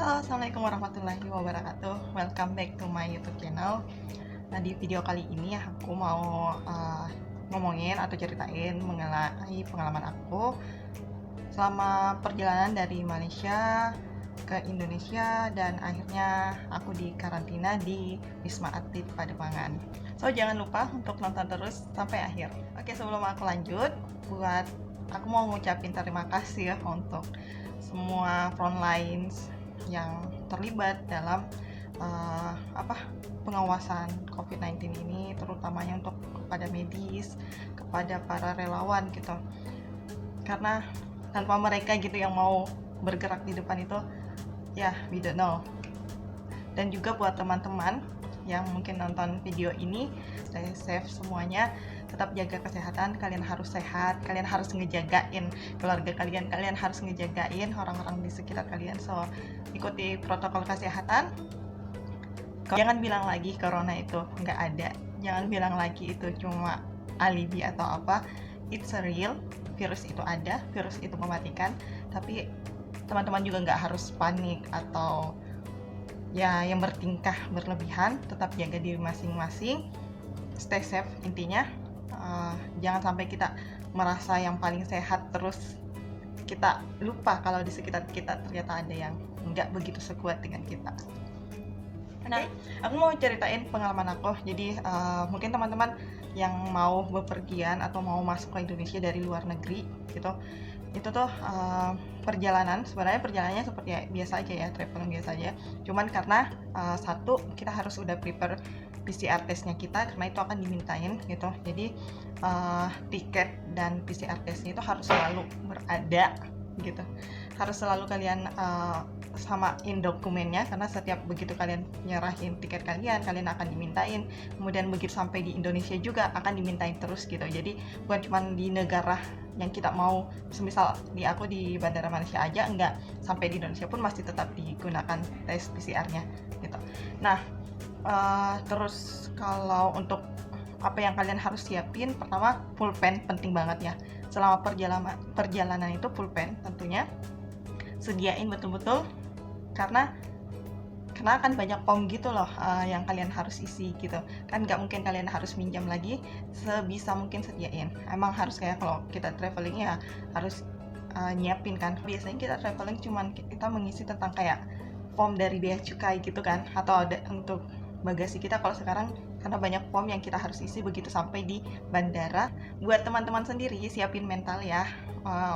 Halo, assalamualaikum warahmatullahi wabarakatuh. Welcome back to my YouTube channel. Nah, di video kali ini aku mau ngomongin atau ceritain mengenai pengalaman aku selama perjalanan dari Malaysia ke Indonesia dan akhirnya aku di karantina di Wisma Atlet Pademangan. So, jangan lupa untuk nonton terus sampai akhir. Oke, sebelum aku lanjut, aku mau ngucapin terima kasih ya untuk semua frontlines yang terlibat dalam pengawasan COVID-19 ini, terutamanya untuk kepada medis, kepada para relawan gitu. Karena tanpa mereka gitu yang mau bergerak di depan itu, ya we don't know. Dan juga buat teman-teman yang mungkin nonton video ini, stay safe semuanya, tetap jaga kesehatan. Kalian harus sehat, kalian harus ngejagain keluarga kalian, kalian harus ngejagain orang-orang di sekitar kalian. So, ikuti protokol kesehatan. Jangan bilang lagi corona itu nggak ada, jangan bilang lagi itu cuma alibi atau apa. It's a real, virus itu ada, virus itu mematikan. Tapi teman-teman juga nggak harus panik atau ya yang bertingkah berlebihan. Tetap jaga diri masing-masing, stay safe intinya. Jangan sampai kita merasa yang paling sehat terus kita lupa kalau di sekitar kita ternyata ada yang nggak begitu sekuat dengan kita. Nah, aku mau ceritain pengalaman aku. Jadi mungkin teman-teman yang mau bepergian atau mau masuk ke Indonesia dari luar negeri gitu, itu tuh sebenarnya perjalanannya seperti biasa aja ya, traveling biasa aja. Cuman karena satu, kita harus udah prepare PCR testnya kita karena itu akan dimintain gitu. Jadi tiket dan PCR testnya itu harus selalu berada gitu. Harus selalu kalian samain dokumennya, karena setiap begitu kalian nyerahin tiket kalian akan dimintain. Kemudian begitu sampai di Indonesia juga akan dimintain terus gitu. Jadi bukan cuma di negara yang kita mau, semisal aku di Bandara Malaysia aja, enggak, sampai di Indonesia pun masih tetap digunakan tes PCR-nya gitu. Nah, terus kalau untuk apa yang kalian harus siapin, pertama pulpen, penting banget ya. Selama perjalanan itu pulpen tentunya sediain betul-betul, karena akan banyak form gitu loh yang kalian harus isi gitu kan. Nggak mungkin kalian harus minjam lagi, sebisa mungkin sediain. Emang harus kayak kalau kita traveling ya harus nyiapin kan. Biasanya kita traveling cuman kita mengisi tentang kayak form dari bea cukai gitu kan, atau ada untuk bagasi kita. Kalau sekarang karena banyak form yang kita harus isi begitu sampai di bandara. Buat teman-teman sendiri siapin mental ya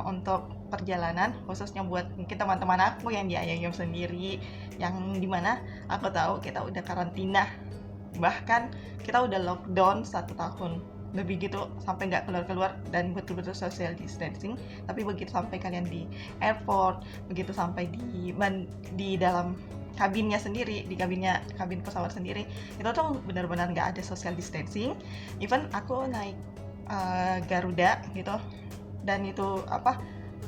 untuk perjalanan, khususnya buat mungkin teman-teman aku yang di IAIM sendiri, yang dimana aku tahu kita udah karantina, bahkan kita udah lockdown 1 tahun lebih gitu, sampai nggak keluar-keluar dan betul-betul social distancing. Tapi begitu sampai kalian di airport, begitu sampai di dalam kabinnya sendiri, di kabin pesawat sendiri, itu tuh benar-benar nggak ada social distancing. Even aku naik Garuda gitu, dan itu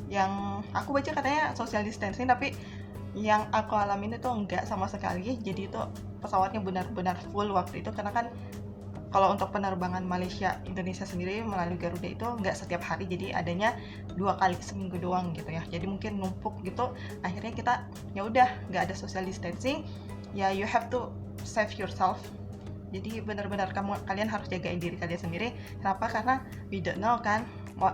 yang aku baca katanya social distancing, tapi yang aku alamin itu enggak sama sekali. Jadi itu pesawatnya benar-benar full waktu itu, karena kan kalau untuk penerbangan Malaysia Indonesia sendiri melalui Garuda itu enggak setiap hari, jadi adanya 2 kali seminggu doang gitu ya. Jadi mungkin numpuk gitu, akhirnya kita ya udah nggak ada social distancing ya, you have to save yourself. Jadi benar-benar kalian harus jagain diri kalian sendiri. Kenapa? Karena we don't know kan,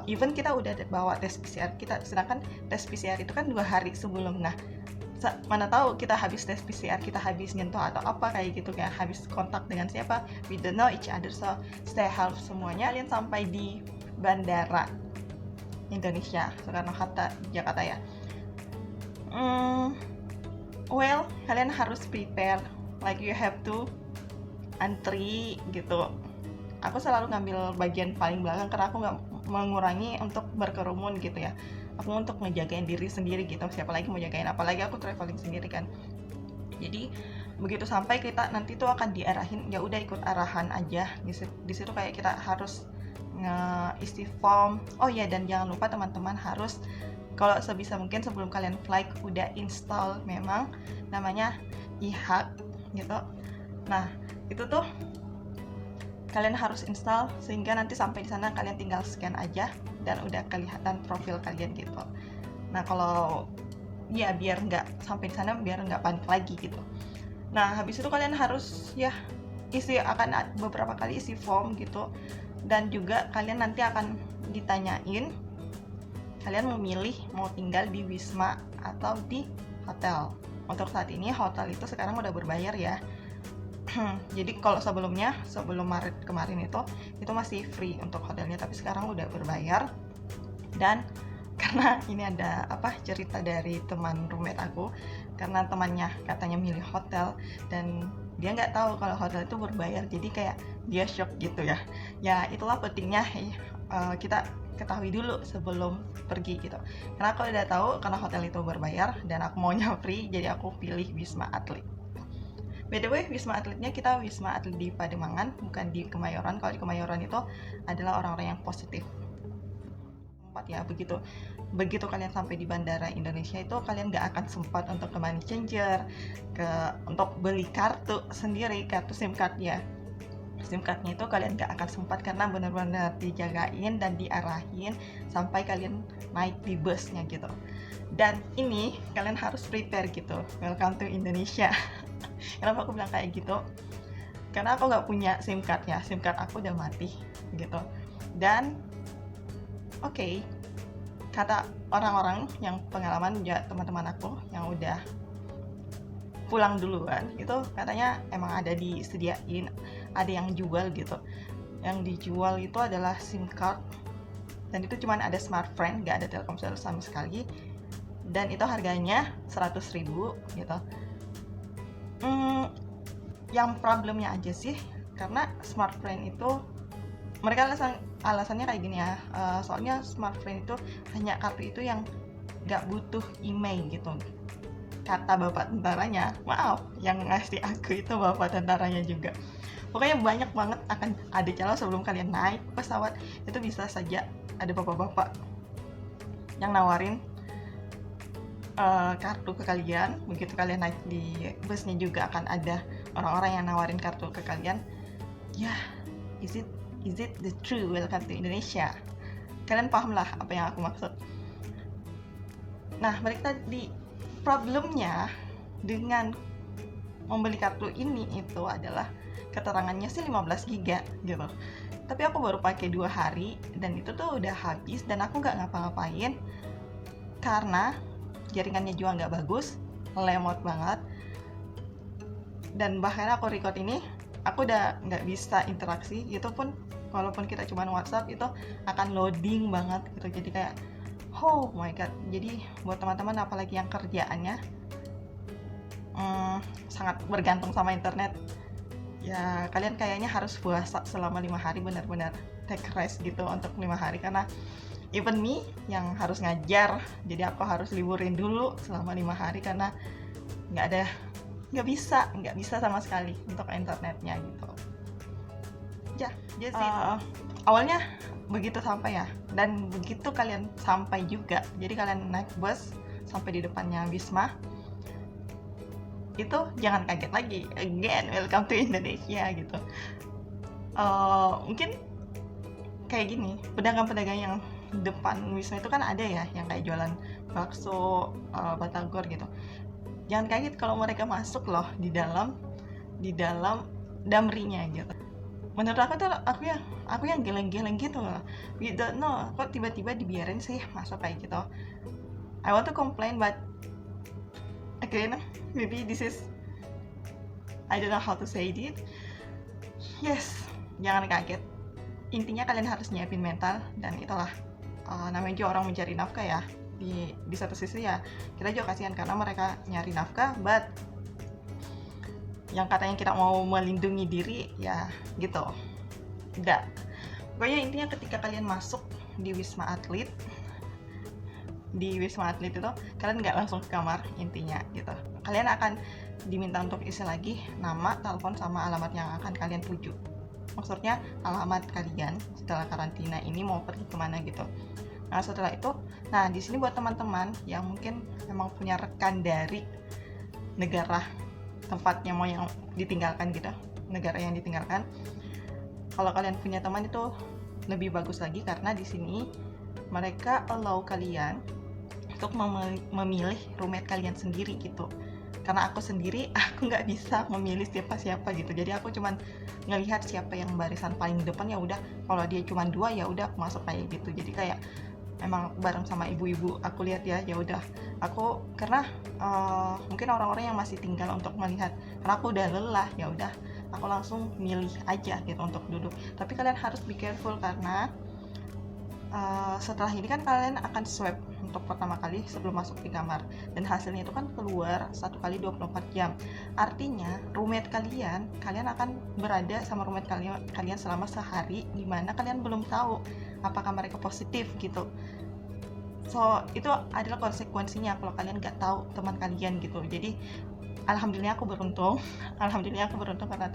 even kita udah bawa tes PCR kita, sedangkan tes PCR itu kan 2 hari sebelum. Nah, mana tahu kita habis tes PCR, kita habis nyentuh atau apa kayak gitu, kayak habis kontak dengan siapa, we don't know each other. So stay healthy semuanya. Kalian sampai di Bandara Indonesia Soekarno-Hatta Jakarta ya, well, kalian harus prepare, like you have to antri gitu. Aku selalu ngambil bagian paling belakang karena aku nggak mengurangi untuk berkerumun gitu ya. Aku untuk ngejagain diri sendiri gitu, siapa lagi mau jagain, apalagi aku traveling sendiri kan. Jadi begitu sampai kita nanti tuh akan diarahin, ya udah ikut arahan aja. Di situ kayak kita harus isi form. Oh ya, dan jangan lupa teman-teman harus, kalau sebisa mungkin sebelum kalian flight udah install memang namanya e-hub gitu. Nah, itu tuh kalian harus install, sehingga nanti sampai di sana kalian tinggal scan aja dan udah kelihatan profil kalian gitu. Nah, kalau ya biar nggak sampai di sana, biar nggak panik lagi gitu. Nah habis itu kalian harus ya beberapa kali isi form gitu, dan juga kalian nanti akan ditanyain kalian memilih mau tinggal di Wisma atau di hotel. Untuk saat ini hotel itu sekarang udah berbayar ya. Jadi kalau sebelum Maret kemarin itu masih free untuk hotelnya, tapi sekarang udah berbayar. Dan karena ini ada cerita dari teman roommate aku, karena temannya katanya milih hotel dan dia nggak tahu kalau hotel itu berbayar, jadi kayak dia shock gitu ya. Ya itulah pentingnya kita ketahui dulu sebelum pergi gitu. Karena aku udah tahu karena hotel itu berbayar dan aku maunya free, jadi aku pilih Wisma Atlet. By the way, Wisma Atletnya kita Wisma Atlet di Pademangan, bukan di Kemayoran. Kalau di Kemayoran itu adalah orang-orang yang positif. Ya begitu kalian sampai di Bandara Indonesia itu kalian nggak akan sempat untuk ke money changer, untuk beli kartu sendiri, kartu SIM cardnya itu kalian nggak akan sempat, karena benar-benar dijagain dan diarahin sampai kalian naik di busnya gitu. Dan ini kalian harus prepare gitu, welcome to Indonesia. Kenapa aku bilang kayak gitu? Karena aku nggak punya SIM card aku udah mati gitu. Dan Oke, kata orang-orang yang pengalaman, ya teman-teman aku yang udah pulang duluan, itu katanya emang ada disediain, ada yang jual gitu. Yang dijual itu adalah SIM card, dan itu cuman ada Smartfren, gak ada Telkomsel sama sekali, dan itu harganya 100.000 gitu. Yang problemnya aja sih, karena Smartfren itu mereka alasannya kayak gini ya, soalnya Smartfren itu hanya kartu itu yang nggak butuh email gitu, kata bapak tentaranya. Maaf, yang ngasih aku itu bapak tentaranya juga. Pokoknya banyak banget akan ada calon sebelum kalian naik pesawat, itu bisa saja ada bapak-bapak yang nawarin kartu ke kalian. Begitu kalian naik di busnya juga akan ada orang-orang yang nawarin kartu ke kalian. Ya, is it the true welcome to Indonesia? Kalian paham lah apa yang aku maksud. Nah, balik tadi, problemnya dengan membeli kartu ini itu adalah keterangannya sih 15 GB gitu. Tapi aku baru pakai 2 hari dan itu tuh udah habis, dan aku nggak ngapa-ngapain karena jaringannya juga nggak bagus, lemot banget. Dan bahkan aku record ini aku udah nggak bisa interaksi, itu pun walaupun kita cuma WhatsApp itu akan loading banget gitu. Jadi kayak oh my god. Jadi buat teman-teman apalagi yang kerjaannya sangat bergantung sama internet, ya kalian kayaknya harus puasa selama 5 hari, benar-benar take rest gitu untuk 5 hari. Karena even me yang harus ngajar, jadi aku harus liburin dulu selama 5 hari karena nggak bisa sama sekali untuk internetnya gitu. Ya, jadi awalnya begitu sampai ya, dan begitu kalian sampai juga, jadi kalian naik bus sampai di depannya Wisma, itu jangan kaget lagi, again welcome to Indonesia gitu. Mungkin kayak gini, pedagang-pedagang yang depan Wisma itu kan ada ya yang kayak jualan bakso, batagor gitu. Jangan kaget kalau mereka masuk loh di dalam damrinya gitu. Menurut aku tuh aku yang geleng-geleng gitu loh. We don't know, kok tiba-tiba dibiarin sih masuk kayak gitu. I want to complain, but again maybe this is, I don't know how to say it. Yes, jangan kaget. Intinya kalian harus nyiapin mental, dan itulah namanya juga orang mencari nafkah ya. Di satu sisi ya kita juga kasihan karena mereka nyari nafkah, but yang katanya kita mau melindungi diri ya gitu, enggak. Pokoknya intinya ketika kalian masuk di Wisma Atlet itu kalian nggak langsung ke kamar intinya gitu. Kalian akan diminta untuk isi lagi nama, telepon, sama alamat yang akan kalian tuju. Maksudnya alamat kalian setelah karantina ini mau pergi kemana gitu. Nah setelah itu, di sini buat teman-teman yang mungkin memang punya rekan dari negara tempatnya mau yang ditinggalkan gitu, negara yang ditinggalkan, kalau kalian punya teman itu lebih bagus lagi, karena di sini mereka allow kalian untuk memilih roommate kalian sendiri gitu. Karena aku sendiri aku nggak bisa memilih siapa gitu, jadi aku cuman ngelihat siapa yang barisan paling depan, ya udah kalau dia cuma 2 ya udah aku masuk kayak gitu. Jadi kayak emang bareng sama ibu-ibu aku lihat ya udah aku, karena mungkin orang-orang yang masih tinggal untuk melihat, karena aku udah lelah, ya udah aku langsung milih aja gitu untuk duduk. Tapi kalian harus be careful karena setelah ini kan kalian akan swab untuk pertama kali sebelum masuk di kamar, dan hasilnya itu kan keluar 1 kali 24 jam. Artinya roommate kalian akan berada sama roommate kalian selama sehari, dimana kalian belum tahu apakah mereka positif gitu. So itu adalah konsekuensinya kalau kalian nggak tahu teman kalian gitu. Jadi alhamdulillah aku beruntung karena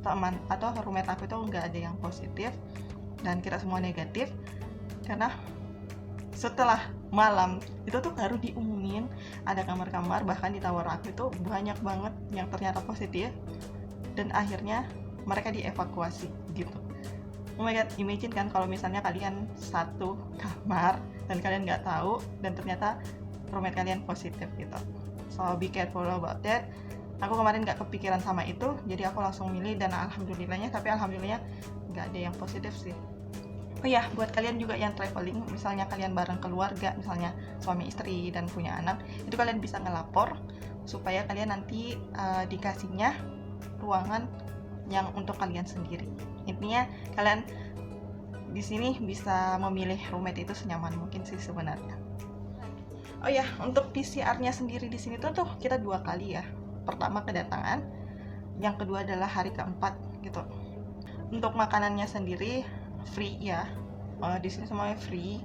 teman atau roommate aku itu nggak ada yang positif dan kita semua negatif. Karena setelah malam itu tuh baru diumumin ada kamar-kamar, bahkan di tower aku itu banyak banget yang ternyata positif, dan akhirnya mereka dievakuasi gitu. Oh my god, imagine kan kalau misalnya kalian satu kamar dan kalian nggak tahu dan ternyata roommate kalian positif gitu. So be careful about that. Aku kemarin nggak kepikiran sama itu, jadi aku langsung milih, dan alhamdulillahnya nggak ada yang positif sih. Oh ya, buat kalian juga yang traveling, misalnya kalian bareng keluarga, misalnya suami istri dan punya anak, itu kalian bisa ngelapor supaya kalian nanti dikasihnya ruangan yang untuk kalian sendiri. Intinya kalian di sini bisa memilih roommate itu senyaman mungkin sih sebenarnya. Oh ya, untuk PCR-nya sendiri di sini tuh kita 2 kali ya. Pertama kedatangan, yang kedua adalah hari keempat gitu. Untuk makanannya sendiri free ya, di sini semuanya free,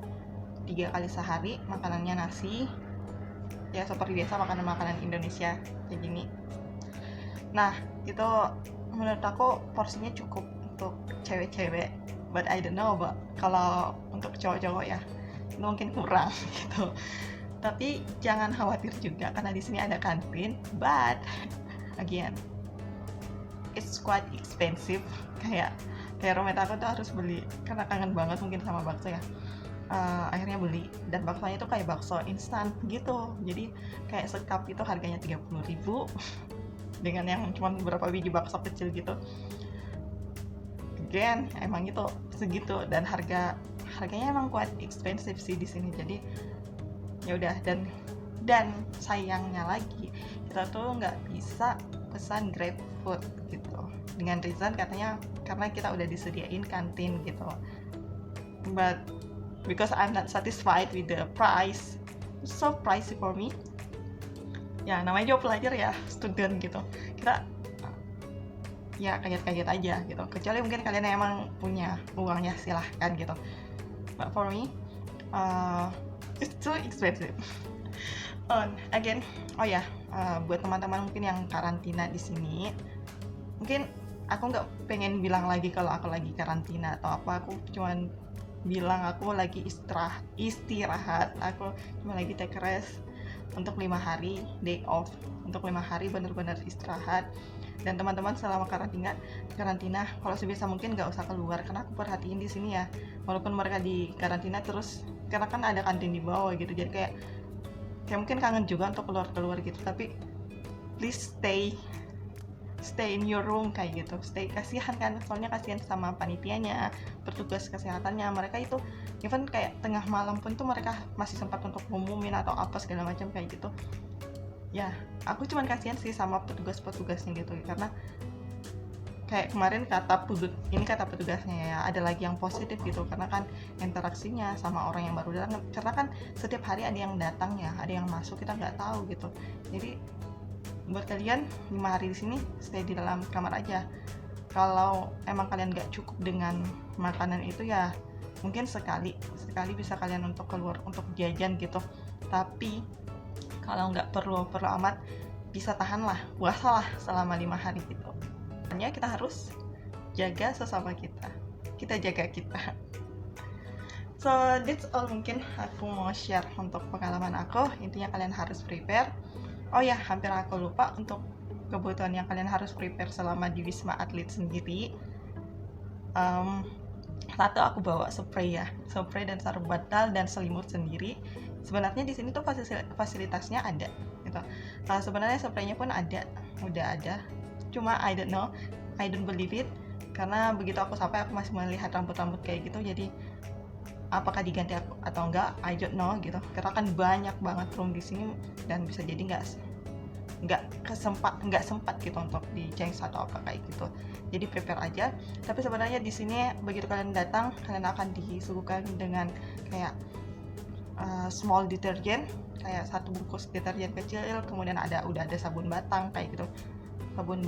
3 kali sehari makanannya nasi ya seperti biasa, makanan Indonesia kayak gini. Nah itu menurut aku porsinya cukup untuk cewek-cewek, but I don't know kalau untuk cowok-cowok ya itu mungkin kurang gitu. Tapi jangan khawatir juga karena di sini ada kantin, but again it's quite expensive. Kayak roommate aku tuh harus beli karena kangen banget mungkin sama bakso ya, akhirnya beli, dan baksonya tuh kayak bakso instan gitu, jadi kayak sekap itu harganya 30.000 dengan yang cuma beberapa biji bakso kecil gitu. Again emang itu segitu, dan harganya emang quite expensive sih di sini. Jadi ya udah, dan sayangnya lagi kita tuh nggak bisa pesan Grab food gitu, dengan reason katanya karena kita udah disediain kantin gitu. But because I'm not satisfied with the price, it's so pricey for me. Ya namanya juga pelajar ya, student gitu, kita ya kaget-kaget aja gitu. Kecuali mungkin kalian emang punya uangnya, silahkan gitu. But for me, it's too expensive. Again, buat teman-teman mungkin yang karantina di sini, mungkin aku nggak pengen bilang lagi kalau aku lagi karantina atau apa, aku cuman bilang aku lagi istirahat, aku cuma lagi take rest untuk 5 hari day off, untuk 5 hari bener-bener istirahat. Dan teman-teman selama karantina kalau sebisa mungkin nggak usah keluar, karena aku perhatiin di sini ya, walaupun mereka di karantina terus, karena kan ada kantin di bawah gitu, jadi kayak mungkin kangen juga untuk keluar gitu, tapi please stay in your room kayak gitu. Kasihan kan, soalnya kasihan sama panitianya, petugas kesehatannya, mereka itu even kayak tengah malam pun tuh mereka masih sempat untuk ngumumin atau apa segala macam kayak gitu ya. Aku cuman kasihan sih sama petugasnya gitu, karena kayak kemarin kata petugasnya ya, ada lagi yang positif gitu, karena kan interaksinya sama orang yang baru datang, karena kan setiap hari ada yang datang ya, ada yang masuk, kita nggak tahu gitu. Jadi buat kalian 5 hari di sini stay di dalam kamar aja. Kalau emang kalian nggak cukup dengan makanan itu ya mungkin sekali bisa kalian untuk keluar untuk jajan gitu, tapi kalau nggak perlu amat bisa tahan lah, puasa lah selama 5 hari gitu. Hanya kita harus jaga sesama kita jaga kita. So that's all mungkin aku mau share untuk pengalaman aku. Intinya kalian harus prepare. Oh ya, hampir aku lupa, untuk kebutuhan yang kalian harus prepare selama di Wisma Atlet sendiri. Satu, aku bawa spray dan sarung bantal dan selimut sendiri. sebenarnya di sini tuh fasilitasnya ada gitu. Sebenarnya spraynya pun udah ada, cuma I don't know, I don't believe it, karena begitu aku sampai aku masih melihat rambut-rambut kayak gitu. Jadi apakah diganti atau enggak, I don't know gitu, karena kan banyak banget room di sini dan bisa jadi nggak sempat gitu untuk di-change atau apa kayak gitu. Jadi prepare aja. Tapi sebenarnya di sini begitu kalian datang, kalian akan disuguhkan dengan kayak small detergent, kayak satu bungkus deterjen kecil, kemudian udah ada sabun batang kayak gitu, sabun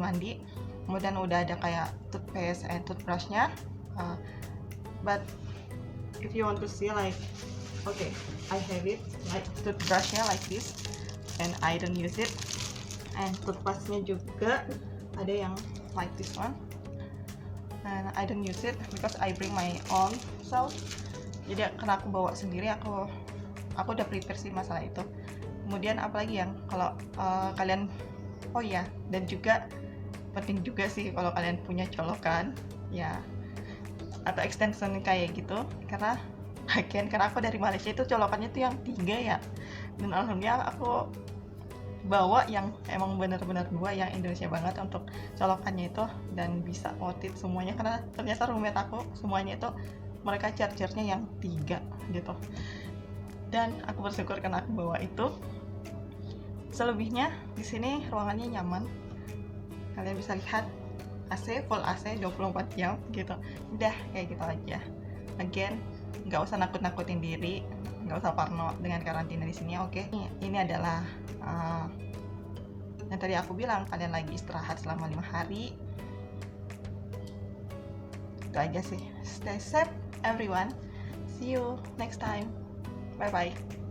mandi, kemudian udah ada kayak toothpaste and toothbrushnya. But if you want to see like, okay, I have it like toothbrushnya like this and I don't use it, and toothpaste-nya juga ada yang like this one and I don't use it because I bring my own self. Jadi karena aku bawa sendiri, aku udah prepare sih masalah itu. Kemudian apalagi yang kalau kalian, oh ya, dan juga penting juga sih kalau kalian punya colokan ya atau extension kayak gitu, karena aku dari Malaysia itu colokannya tuh yang 3 ya, dan alhamdulillah aku bawa yang emang bener-bener 2 yang Indonesia banget untuk colokannya itu, dan bisa worth it semuanya, karena ternyata roommate aku semuanya itu mereka chargernya yang 3 gitu, dan aku bersyukur karena aku bawa itu. Selebihnya di sini ruangannya nyaman, kalian bisa lihat AC, full AC 24 jam gitu. Udah kayak gitu aja. Again, nggak usah nakut-nakutin diri, nggak usah parno dengan karantina di sini. Oke, ini adalah yang tadi aku bilang, kalian lagi istirahat selama 5 hari. Itu aja sih. Stay safe everyone. See you next time. Bye bye.